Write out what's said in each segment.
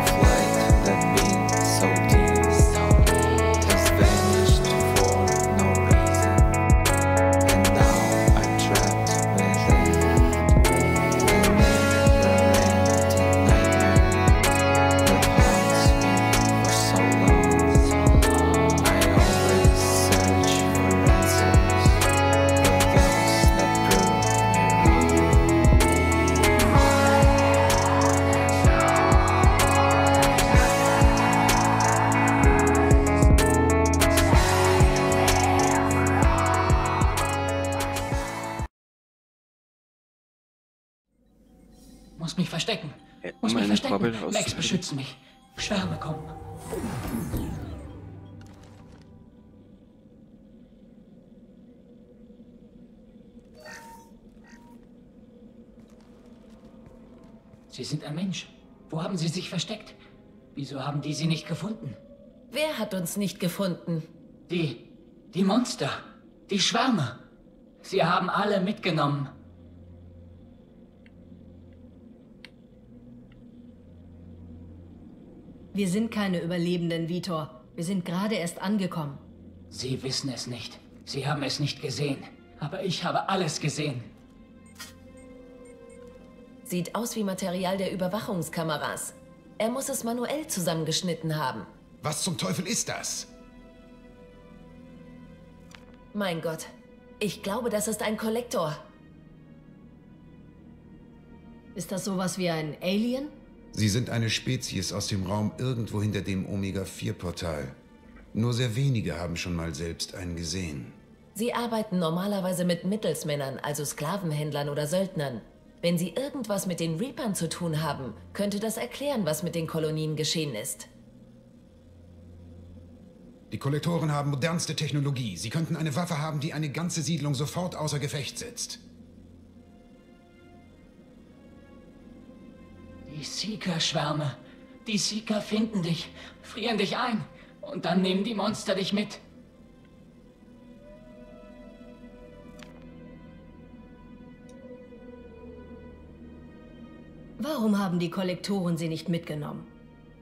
flight that been so deep has vanished for no reason, and now I'm trapped within a never-ending nightmare that haunts me for so long. I always search for answers, but those that prove me wrong. Muss mich verstecken. Hätten Muss mich meine verstecken. Bubble Max, auszubilden. beschütze mich. Schwärme kommen. Sie sind ein Mensch. Wo haben Sie sich versteckt? Wieso haben die Sie nicht gefunden? Wer hat uns nicht gefunden? Die Monster. Die Schwärme. Sie haben alle mitgenommen. Wir sind keine Überlebenden, Vitor. Wir sind gerade erst angekommen. Sie wissen es nicht. Sie haben es nicht gesehen. Aber ich habe alles gesehen. Sieht aus wie Material der Überwachungskameras. Er muss es manuell zusammengeschnitten haben. Was zum Teufel ist das? Mein Gott. Ich glaube, das ist ein Kollektor. Ist das sowas wie ein Alien? Sie sind eine Spezies aus dem Raum irgendwo hinter dem Omega-4-Portal. Nur sehr wenige haben schon mal selbst einen gesehen. Sie arbeiten normalerweise mit Mittelsmännern, also Sklavenhändlern oder Söldnern. Wenn sie irgendwas mit den Reapern zu tun haben, könnte das erklären, was mit den Kolonien geschehen ist. Die Kollektoren haben modernste Technologie. Sie könnten eine Waffe haben, die eine ganze Siedlung sofort außer Gefecht setzt. Die Seeker-Schwärme. Die Seeker finden dich, frieren dich ein und dann nehmen die Monster dich mit. Warum haben die Kollektoren sie nicht mitgenommen?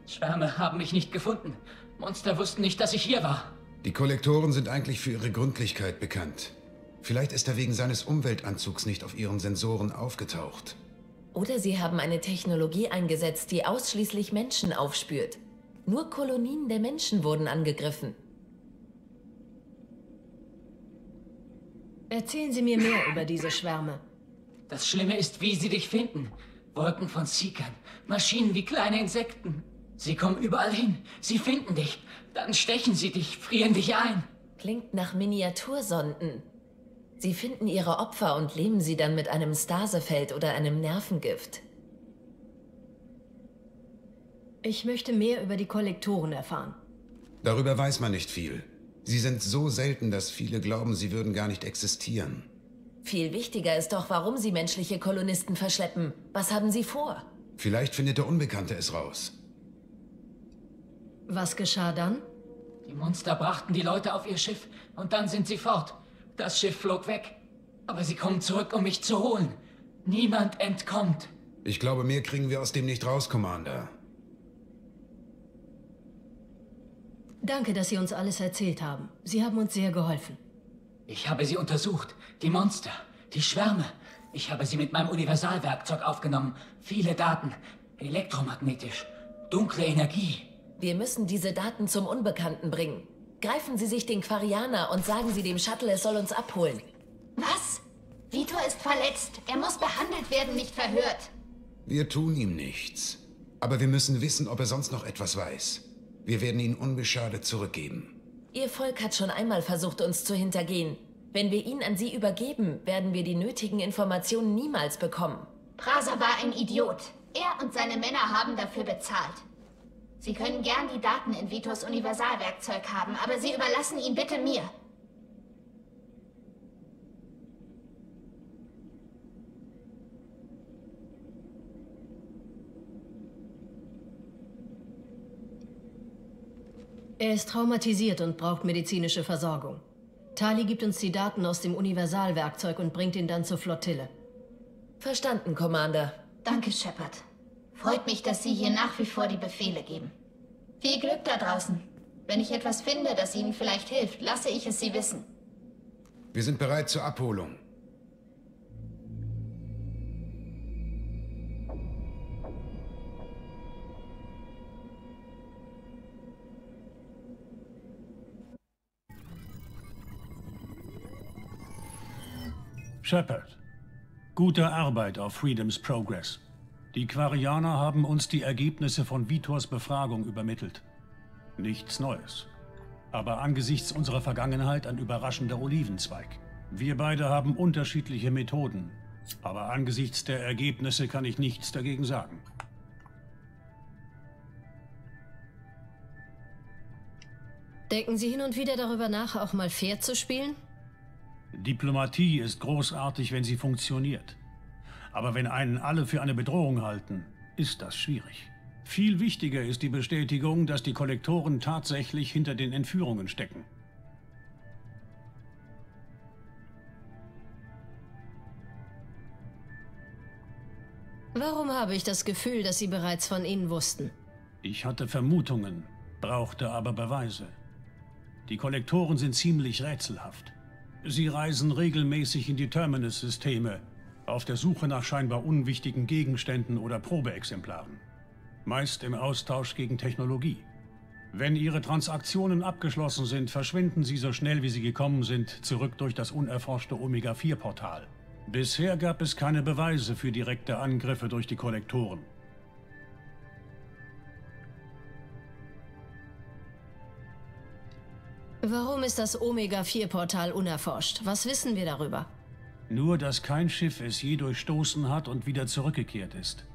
Schwärme haben mich nicht gefunden. Monster wussten nicht, dass ich hier war. Die Kollektoren sind eigentlich für ihre Gründlichkeit bekannt. Vielleicht ist er wegen seines Umweltanzugs nicht auf ihren Sensoren aufgetaucht. Oder sie haben eine Technologie eingesetzt, die ausschließlich Menschen aufspürt. Nur Kolonien der Menschen wurden angegriffen. Erzählen Sie mir mehr über diese Schwärme. Das Schlimme ist, wie sie dich finden. Wolken von Seekern, Maschinen wie kleine Insekten. Sie kommen überall hin, sie finden dich. Dann stechen sie dich, frieren dich ein. Klingt nach Miniatursonden. Sie finden ihre Opfer und lähmen sie dann mit einem Stasefeld oder einem Nervengift. Ich möchte mehr über die Kollektoren erfahren. Darüber weiß man nicht viel. Sie sind so selten, dass viele glauben, sie würden gar nicht existieren. Viel wichtiger ist doch, warum sie menschliche Kolonisten verschleppen. Was haben sie vor? Vielleicht findet der Unbekannte es raus. Was geschah dann? Die Monster brachten die Leute auf ihr Schiff und dann sind sie fort. Das Schiff flog weg. Aber sie kommen zurück, um mich zu holen. Niemand entkommt. Ich glaube, mehr kriegen wir aus dem nicht raus, Commander. Danke, dass Sie uns alles erzählt haben. Sie haben uns sehr geholfen. Ich habe sie untersucht. Die Monster, die Schwärme. Ich habe sie mit meinem Universalwerkzeug aufgenommen. Viele Daten. Elektromagnetisch. Dunkle Energie. Wir müssen diese Daten zum Unbekannten bringen. Greifen Sie sich den Quarianer und sagen Sie dem Shuttle, es soll uns abholen. Was? Vitor ist verletzt. Er muss behandelt werden, nicht verhört. Wir tun ihm nichts. Aber wir müssen wissen, ob er sonst noch etwas weiß. Wir werden ihn unbeschadet zurückgeben. Ihr Volk hat schon einmal versucht, uns zu hintergehen. Wenn wir ihn an Sie übergeben, werden wir die nötigen Informationen niemals bekommen. Prasa war ein Idiot. Er und seine Männer haben dafür bezahlt. Sie können gern die Daten in Vitors Universalwerkzeug haben, aber Sie überlassen ihn bitte mir. Er ist traumatisiert und braucht medizinische Versorgung. Tali gibt uns die Daten aus dem Universalwerkzeug und bringt ihn dann zur Flottille. Verstanden, Commander. Danke, Shepard. Freut mich, dass Sie hier nach wie vor die Befehle geben. Viel Glück da draußen. Wenn ich etwas finde, das Ihnen vielleicht hilft, lasse ich es Sie wissen. Wir sind bereit zur Abholung. Shepard, gute Arbeit auf Freedom's Progress. Die Quarianer haben uns die Ergebnisse von Vitors Befragung übermittelt. Nichts Neues. Aber angesichts unserer Vergangenheit ein überraschender Olivenzweig. Wir beide haben unterschiedliche Methoden. Aber angesichts der Ergebnisse kann ich nichts dagegen sagen. Denken Sie hin und wieder darüber nach, auch mal fair zu spielen? Diplomatie ist großartig, wenn sie funktioniert. Aber wenn einen alle für eine Bedrohung halten, ist das schwierig. Viel wichtiger ist die Bestätigung, dass die Kollektoren tatsächlich hinter den Entführungen stecken. Warum habe ich das Gefühl, dass Sie bereits von ihnen wussten? Ich hatte Vermutungen, brauchte aber Beweise. Die Kollektoren sind ziemlich rätselhaft. Sie reisen regelmäßig in die Terminus-Systeme, auf der Suche nach scheinbar unwichtigen Gegenständen oder Probeexemplaren. Meist im Austausch gegen Technologie. Wenn ihre Transaktionen abgeschlossen sind, verschwinden sie so schnell wie sie gekommen sind, zurück durch das unerforschte Omega-4-Portal. Bisher gab es keine Beweise für direkte Angriffe durch die Kollektoren. Warum ist das Omega-4-Portal unerforscht? Was wissen wir darüber? Nur, dass kein Schiff es je durchstoßen hat und wieder zurückgekehrt ist.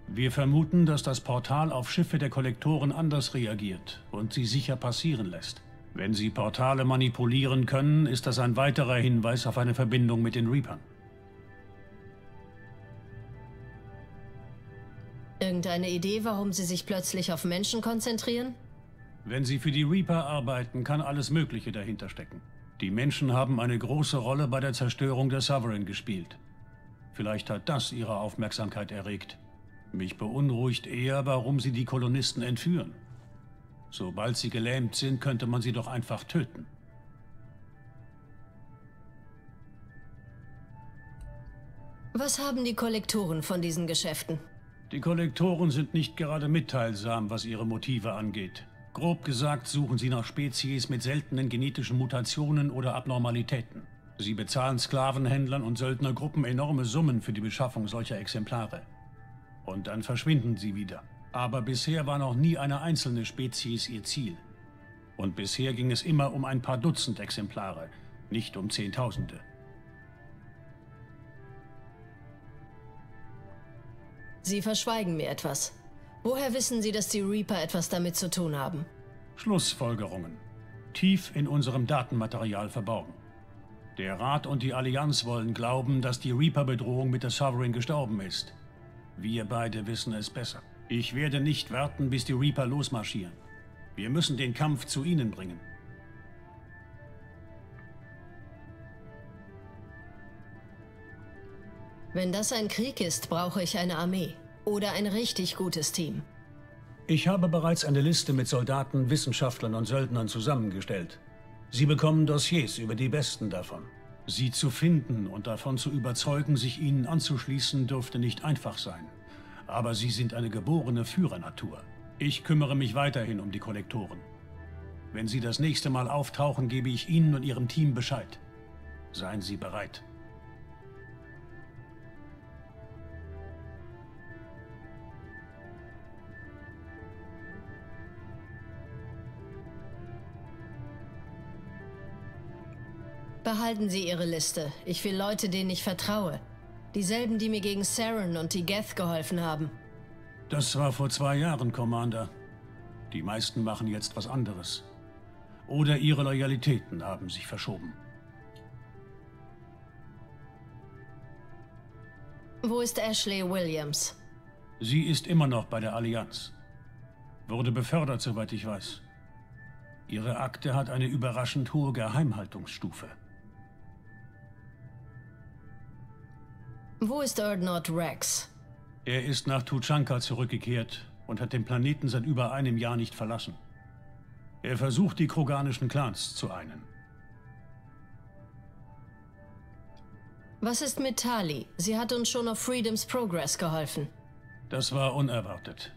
Wir vermuten, dass das Portal auf Schiffe der Kollektoren anders reagiert und sie sicher passieren lässt. Wenn sie Portale manipulieren können, ist das ein weiterer Hinweis auf eine Verbindung mit den Reapern. Irgendeine Idee, warum sie sich plötzlich auf Menschen konzentrieren? Wenn sie für die Reaper arbeiten, kann alles Mögliche dahinter stecken. Die Menschen haben eine große Rolle bei der Zerstörung der Sovereign gespielt. Vielleicht hat das ihre Aufmerksamkeit erregt. Mich beunruhigt eher, warum sie die Kolonisten entführen. Sobald sie gelähmt sind, könnte man sie doch einfach töten. Was haben die Kollektoren von diesen Geschäften? Die Kollektoren sind nicht gerade mitteilsam, was ihre Motive angeht. Grob gesagt suchen sie nach Spezies mit seltenen genetischen Mutationen oder Abnormalitäten. Sie bezahlen Sklavenhändlern und Söldnergruppen enorme Summen für die Beschaffung solcher Exemplare. Und dann verschwinden sie wieder. Aber bisher war noch nie eine einzelne Spezies ihr Ziel. Und bisher ging es immer um ein paar Dutzend Exemplare, nicht um Zehntausende. Sie verschweigen mir etwas. Woher wissen Sie, dass die Reaper etwas damit zu tun haben? Schlussfolgerungen. Tief in unserem Datenmaterial verborgen. Der Rat und die Allianz wollen glauben, dass die Reaper-Bedrohung mit der Sovereign gestorben ist. Wir beide wissen es besser. Ich werde nicht warten, bis die Reaper losmarschieren. Wir müssen den Kampf zu ihnen bringen. Wenn das ein Krieg ist, brauche ich eine Armee. Oder ein richtig gutes Team. Ich habe bereits eine Liste mit Soldaten, Wissenschaftlern und Söldnern zusammengestellt. Sie bekommen Dossiers über die Besten davon. Sie zu finden und davon zu überzeugen, sich ihnen anzuschließen, dürfte nicht einfach sein. Aber sie sind eine geborene Führernatur. Ich kümmere mich weiterhin um die Kollektoren. Wenn sie das nächste Mal auftauchen, gebe ich Ihnen und Ihrem Team Bescheid. Seien Sie bereit. Behalten Sie Ihre Liste. Ich will Leute, denen ich vertraue. Dieselben, die mir gegen Saren und die Geth geholfen haben. Das war vor 2 Jahren, Commander. Die meisten machen jetzt was anderes. Oder ihre Loyalitäten haben sich verschoben. Wo ist Ashley Williams? Sie ist immer noch bei der Allianz. Wurde befördert, soweit ich weiß. Ihre Akte hat eine überraschend hohe Geheimhaltungsstufe. Wo ist Urdnot Rex? Er ist nach Tuchanka zurückgekehrt und hat den Planeten seit über einem Jahr nicht verlassen. Er versucht, die kroganischen Clans zu einen. Was ist mit Tali? Sie hat uns schon auf Freedom's Progress geholfen. Das war unerwartet.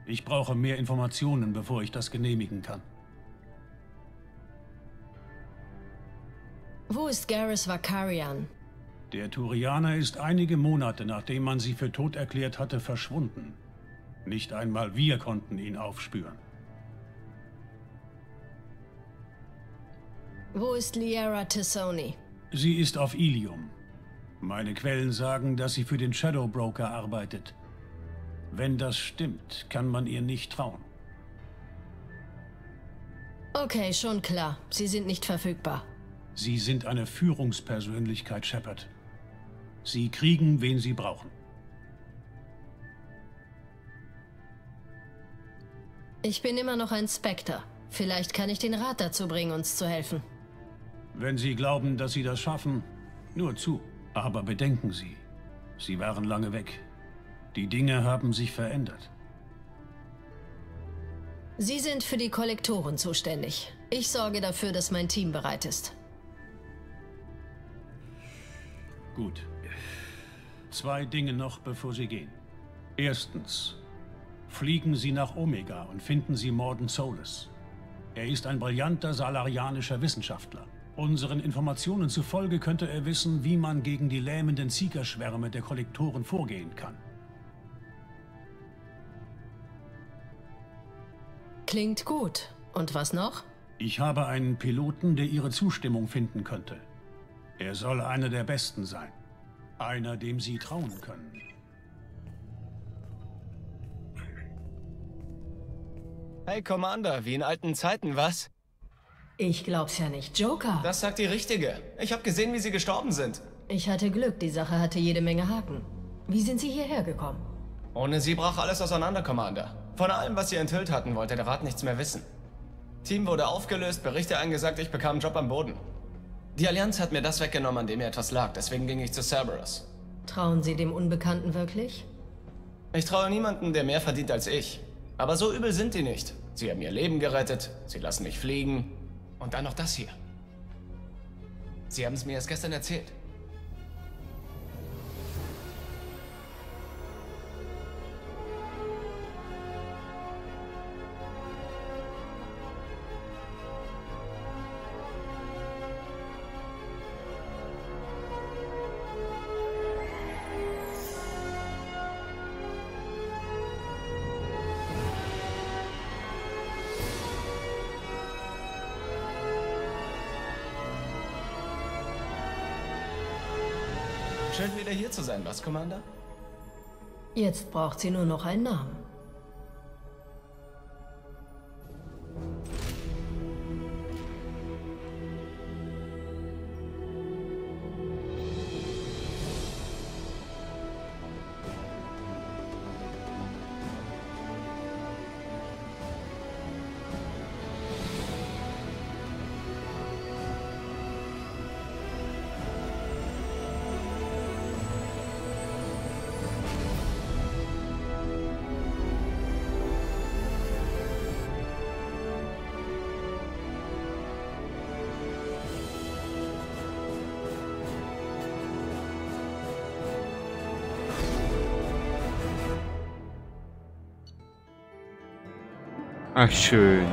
Ich brauche mehr Informationen, bevor ich das genehmigen kann. Wo ist Garrus Vakarian? Der Turianer ist einige Monate, nachdem man sie für tot erklärt hatte, verschwunden. Nicht einmal wir konnten ihn aufspüren. Wo ist Liara T'Soni? Sie ist auf Ilium. Meine Quellen sagen, dass sie für den Shadow Broker arbeitet. Wenn das stimmt, kann man ihr nicht trauen. Okay, schon klar. Sie sind nicht verfügbar. Sie sind eine Führungspersönlichkeit, Shepard. Sie kriegen, wen sie brauchen. Ich bin immer noch ein Spectre. Vielleicht kann ich den Rat dazu bringen, uns zu helfen. Wenn Sie glauben, dass Sie das schaffen, nur zu. Aber bedenken Sie, Sie waren lange weg. Die Dinge haben sich verändert. Sie sind für die Kollektoren zuständig. Ich sorge dafür, dass mein Team bereit ist. Gut. 2 Dinge noch, bevor Sie gehen. Erstens, fliegen Sie nach Omega und finden Sie Mordin Solus. Er ist ein brillanter salarianischer Wissenschaftler. Unseren Informationen zufolge könnte er wissen, wie man gegen die lähmenden Seeker-Schwärme der Kollektoren vorgehen kann. Klingt gut. Und was noch? Ich habe einen Piloten, der Ihre Zustimmung finden könnte. Er soll einer der Besten sein. Einer, dem Sie trauen können. Hey, Commander, wie in alten Zeiten, was? Ich glaub's ja nicht. Joker. Das sagt die Richtige. Ich habe gesehen, wie Sie gestorben sind. Ich hatte Glück, die Sache hatte jede Menge Haken. Wie sind Sie hierher gekommen? Ohne Sie brach alles auseinander, Commander. Von allem, was Sie enthüllt hatten, wollte der Rat nichts mehr wissen. Team wurde aufgelöst, Berichte angesagt, ich bekam einen Job am Boden. Die Allianz hat mir das weggenommen, an dem mir etwas lag, deswegen ging ich zu Cerberus. Trauen Sie dem Unbekannten wirklich? Ich traue niemanden, der mehr verdient als ich. Aber so übel sind die nicht. Sie haben ihr Leben gerettet, sie lassen mich fliegen. Und dann noch das hier. Sie haben es mir erst gestern erzählt. Schön wieder hier zu sein, was, Commander? Jetzt braucht sie nur noch einen Namen. Ach, schön.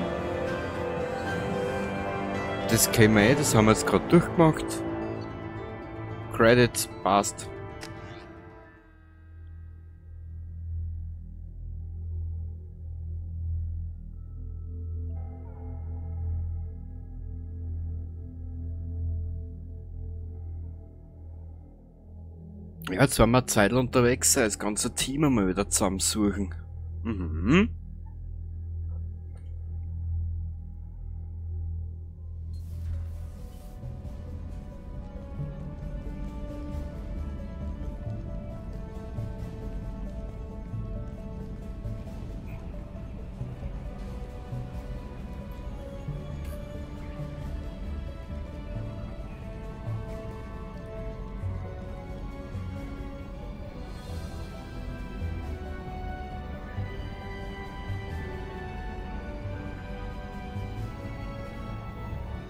Das kennen wir das haben wir jetzt gerade durchgemacht. Credits, passt. Ja, jetzt werden wir eine Zeit unterwegs sein, das ganze Team mal wieder zusammensuchen. Mhm.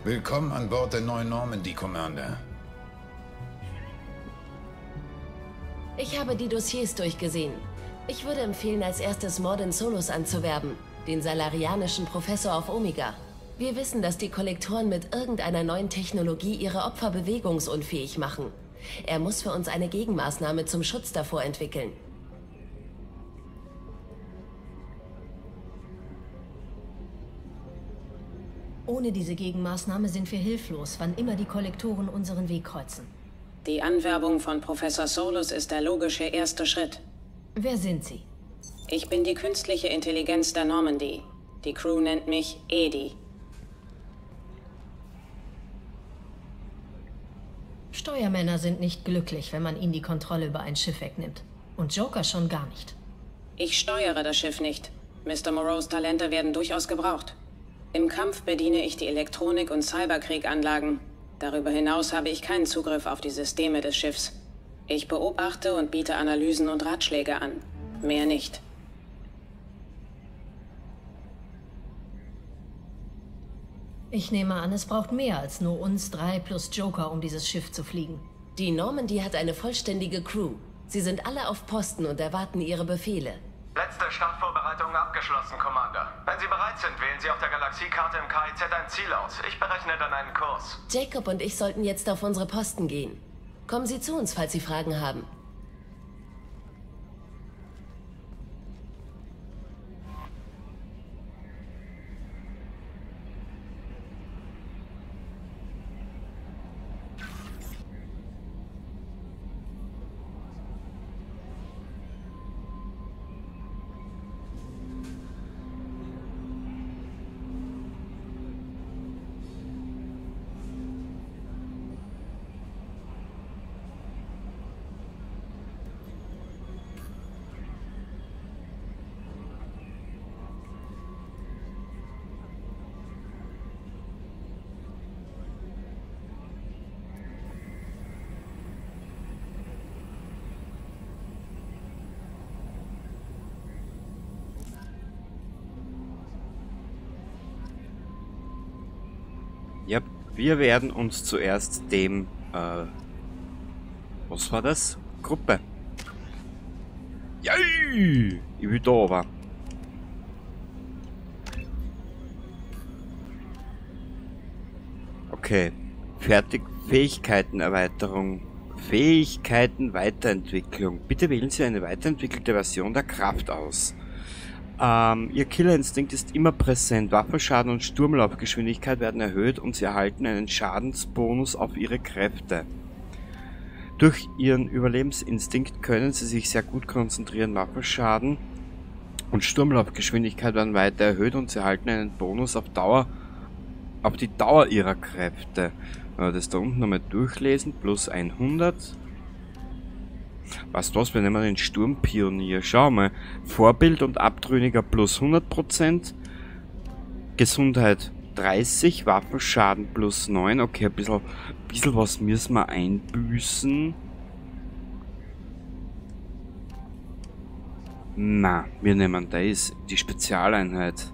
Willkommen an Bord der neuen Normandy, Commander. Ich habe die Dossiers durchgesehen. Ich würde empfehlen, als erstes Mordin Solus anzuwerben, den salarianischen Professor auf Omega. Wir wissen, dass die Kollektoren mit irgendeiner neuen Technologie ihre Opfer bewegungsunfähig machen. Er muss für uns eine Gegenmaßnahme zum Schutz davor entwickeln. Ohne diese Gegenmaßnahme sind wir hilflos, wann immer die Kollektoren unseren Weg kreuzen. Die Anwerbung von Professor Solus ist der logische erste Schritt. Wer sind Sie? Ich bin die künstliche Intelligenz der Normandy. Die Crew nennt mich Edi. Steuermänner sind nicht glücklich, wenn man ihnen die Kontrolle über ein Schiff wegnimmt. Und Joker schon gar nicht. Ich steuere das Schiff nicht. Mr. Moreaus Talente werden durchaus gebraucht. Im Kampf bediene ich die Elektronik- und Cyberkrieganlagen. Darüber hinaus habe ich keinen Zugriff auf die Systeme des Schiffs. Ich beobachte und biete Analysen und Ratschläge an. Mehr nicht. Ich nehme an, es braucht mehr als nur uns 3 plus Joker, um dieses Schiff zu fliegen. Die Normandy hat eine vollständige Crew. Sie sind alle auf Posten und erwarten ihre Befehle. Letzte Startvorbereitung abgeschlossen, Commander. Wenn Sie bereit sind, wählen Sie auf der Galaxiekarte im KIZ ein Ziel aus. Ich berechne dann einen Kurs. Jacob und ich sollten jetzt auf unsere Posten gehen. Kommen Sie zu uns, falls Sie Fragen haben. Ja, wir werden uns zuerst dem, was war das? Gruppe. Yay! Ich will da aber. Okay. Fertig. Fähigkeitenerweiterung. Fähigkeiten-Weiterentwicklung. Bitte wählen Sie eine weiterentwickelte Version der Kraft aus. Ihr Killerinstinkt ist immer präsent. Waffenschaden und Sturmlaufgeschwindigkeit werden erhöht und Sie erhalten einen Schadensbonus auf Ihre Kräfte. Durch Ihren Überlebensinstinkt können Sie sich sehr gut konzentrieren. Waffenschaden und Sturmlaufgeschwindigkeit werden weiter erhöht und Sie erhalten einen Bonus auf die Dauer Ihrer Kräfte. Das da unten nochmal durchlesen. Plus 100. Weißt du was, wir nehmen den Sturmpionier. Schau mal. Vorbild und Abtrünniger plus 100%. Gesundheit 30. Waffenschaden plus 9. Okay, ein bisschen was müssen wir einbüßen. Na, wir nehmen das. Die Spezialeinheit.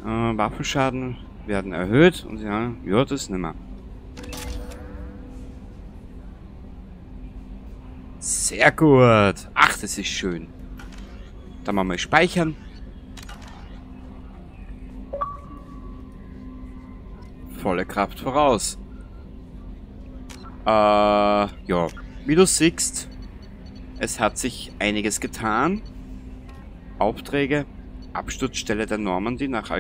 Waffenschaden werden erhöht. Und ja, das nehmen wir. Sehr gut. Ach, das ist schön. Dann machen wir speichern. Volle Kraft voraus. Ja. Wie du siehst, es hat sich einiges getan. Aufträge. Absturzstelle der Normandy nach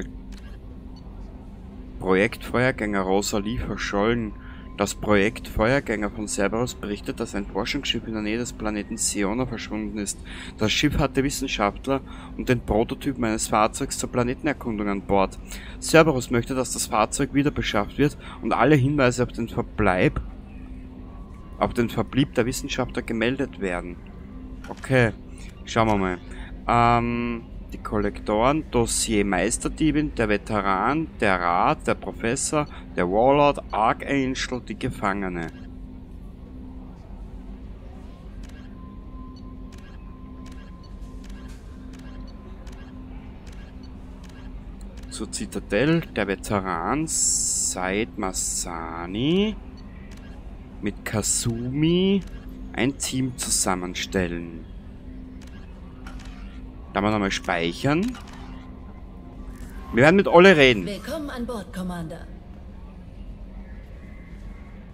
Projekt Feuergänger Rosalie verschollen. Das Projekt Feuergänger von Cerberus berichtet, dass ein Forschungsschiff in der Nähe des Planeten Siona verschwunden ist. Das Schiff hatte Wissenschaftler und den Prototypen eines Fahrzeugs zur Planetenerkundung an Bord. Cerberus möchte, dass das Fahrzeug wieder beschafft wird und alle Hinweise auf den Verblieb der Wissenschaftler gemeldet werden. Okay, schauen wir mal. Die Kollektoren, Dossier Meisterdiebin, der Veteran, der Rat, der Professor, der Warlord, Archangel, die Gefangene. zur Zitadelle. Der Veteran Said Massani mit Kasumi ein Team zusammenstellen. Da wir nochmal speichern. Wir werden mit Olle reden. Willkommen an Bord, Commander.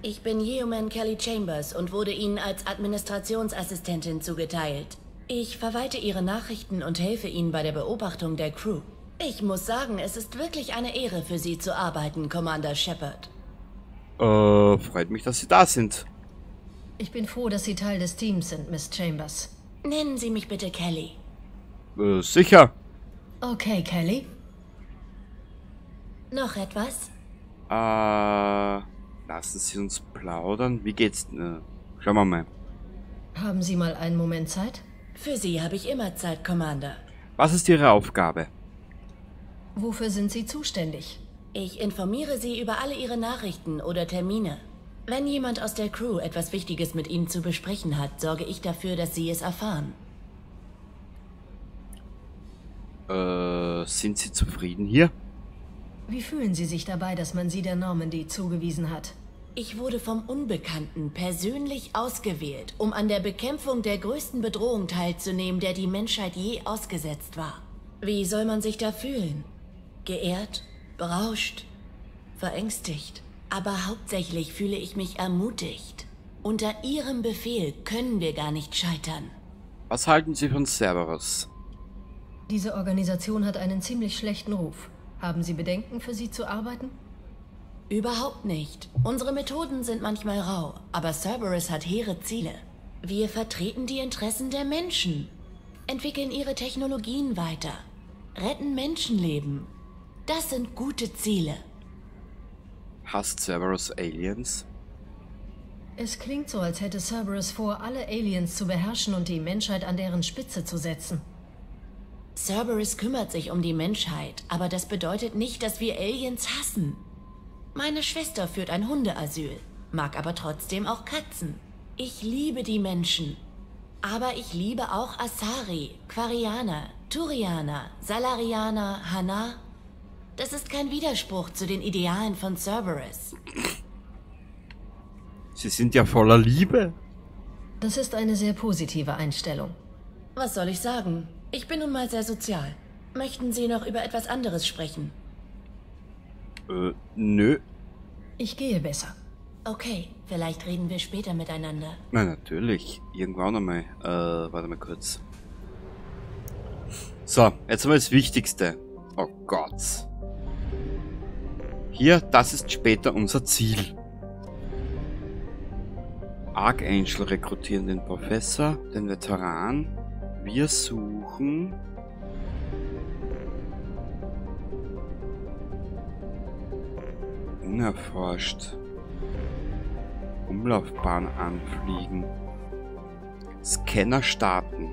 Ich bin Yeoman Kelly Chambers und wurde Ihnen als Administrationsassistentin zugeteilt. Ich verwalte Ihre Nachrichten und helfe Ihnen bei der Beobachtung der Crew. Ich muss sagen, es ist wirklich eine Ehre für Sie zu arbeiten, Commander Shepard. Freut mich, dass Sie da sind. Ich bin froh, dass Sie Teil des Teams sind, Miss Chambers. Nennen Sie mich bitte Kelly. Sicher. Okay, Kelly. Noch etwas? Lassen Sie uns plaudern. Wie geht's? Schauen wir mal. Haben Sie mal einen Moment Zeit? Für Sie habe ich immer Zeit, Commander. Was ist Ihre Aufgabe? Wofür sind Sie zuständig? Ich informiere Sie über alle Ihre Nachrichten oder Termine. Wenn jemand aus der Crew etwas Wichtiges mit Ihnen zu besprechen hat, sorge ich dafür, dass Sie es erfahren. Sind Sie zufrieden hier? Wie fühlen Sie sich dabei, dass man Sie der Normandy zugewiesen hat? Ich wurde vom Unbekannten persönlich ausgewählt, um an der Bekämpfung der größten Bedrohung teilzunehmen, der die Menschheit je ausgesetzt war. Wie soll man sich da fühlen? Geehrt, berauscht, verängstigt. Aber hauptsächlich fühle ich mich ermutigt. Unter Ihrem Befehl können wir gar nicht scheitern. Was halten Sie von Cerberus? Diese Organisation hat einen ziemlich schlechten Ruf. Haben Sie Bedenken, für sie zu arbeiten? Überhaupt nicht. Unsere Methoden sind manchmal rau, aber Cerberus hat hehre Ziele. Wir vertreten die Interessen der Menschen, entwickeln ihre Technologien weiter, retten Menschenleben. Das sind gute Ziele. Hasst Cerberus Aliens? Es klingt so, als hätte Cerberus vor, alle Aliens zu beherrschen und die Menschheit an deren Spitze zu setzen. Cerberus kümmert sich um die Menschheit, aber das bedeutet nicht, dass wir Aliens hassen. Meine Schwester führt ein Hundeasyl, mag aber trotzdem auch Katzen. Ich liebe die Menschen. Aber ich liebe auch Asari, Quarianer, Turianer, Salarianer, Hana. Das ist kein Widerspruch zu den Idealen von Cerberus. Sie sind ja voller Liebe. Das ist eine sehr positive Einstellung. Was soll ich sagen? Ich bin nun mal sehr sozial. Möchten Sie noch über etwas anderes sprechen? Nö. Ich gehe besser. Okay, vielleicht reden wir später miteinander. Na, natürlich. Irgendwann einmal. Warte mal kurz. So, jetzt mal das Wichtigste. Oh Gott. Hier, das ist später unser Ziel. Archangel rekrutieren den Professor, den Veteran. Wir suchen... Unerforscht. Umlaufbahn anfliegen. Scanner starten.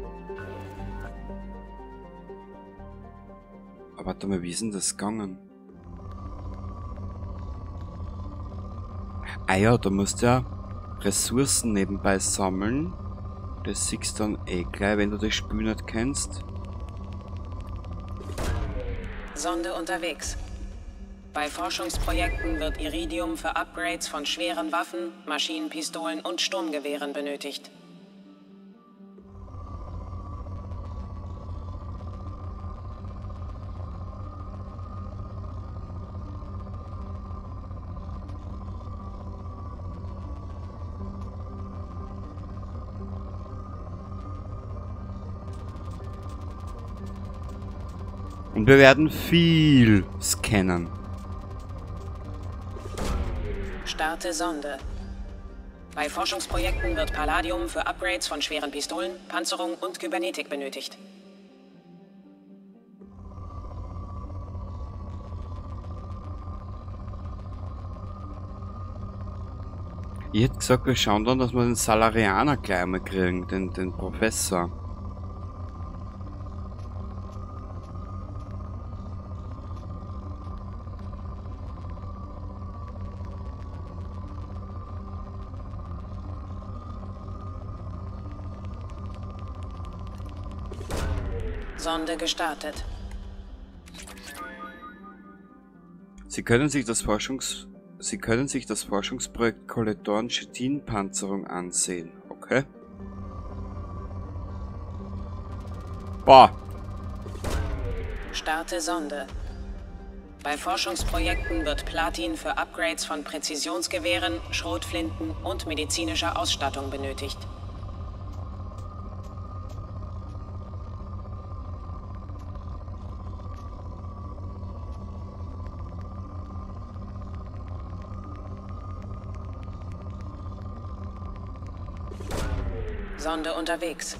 Aber warte mal, wie ist denn das gegangen? Ah ja, da musst du ja Ressourcen nebenbei sammeln. Das siehst du dann eh gleich, wenn du das Spiel nicht kennst. Sonde unterwegs. Bei Forschungsprojekten wird Iridium für Upgrades von schweren Waffen, Maschinenpistolen und Sturmgewehren benötigt. Und wir werden viel scannen. Starte Sonde. Bei Forschungsprojekten wird Palladium für Upgrades von schweren Pistolen, Panzerung und Kybernetik benötigt. Ich hätte gesagt, wir schauen dann, dass wir den Salarianer gleich mal kriegen, den Professor. Sonde gestartet. Sie können sich das Forschungsprojekt Kollektoren-Chitin-Panzerung ansehen. Okay. Boah. Starte Sonde. Bei Forschungsprojekten wird Platin für Upgrades von Präzisionsgewehren, Schrotflinten und medizinischer Ausstattung benötigt. Sonde unterwegs.